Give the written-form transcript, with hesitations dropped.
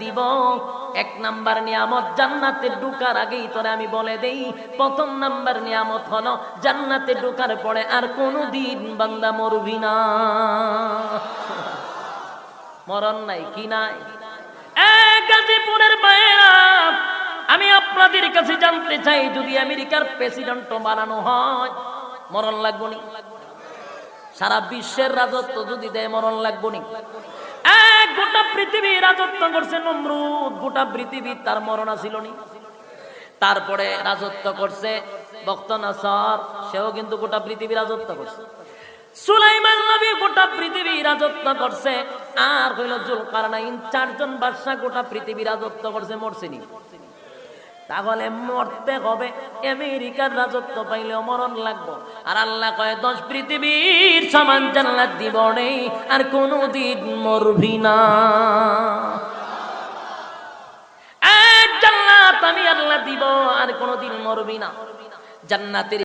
দিব। এক নাম্বার নিয়ামত, জান্নাতে ঢোকার আগেই তোরে আমি বলে দেই, প্রথম নাম্বার নিয়ামত হলো জান্নাতে ঢোকার পরে আর কোনোদিন বান্দা মরবি না। মরণ নাই, কি নাই? গাজীপুরের বাইরা, আমি আপনাদের কাছে জানতে চাই, যদি আমেরিকার প্রেসিডেন্ট বানানো হয় মরণ লাগবো নি? সারা বিশ্বের রাজত্ব যদি দেয় মরণ লাগবো নি? গোটা পৃথিবী রাজত্ব করছে নমরুদ, গোটা পৃথিবী তার মরণ ছিল নি। তারপরে রাজত্ব করছে বখতনাসর, সেও কিন্তু গোটা পৃথিবী রাজত্ব করছে। সুলাইমান নবী গোটা পৃথিবী রাজত্ব করছে। আর হইল জুলকারনাইন, চারজন বাদশা গোটা পৃথিবী রাজত্ব করছে, মরছেনি। তাহলে মরতে হবে, আমেরিকার রাজত্ব পাইলেও মরণ লাগবো। আর আল্লাহ কয় 10 পৃথিবীর সমান জান্নাত দিব নেই, আর কোনদিন মরবি না। এক জান্নাত আমি আল্লাহ দিব, আর কোনদিন মরবি না। জান্নাতের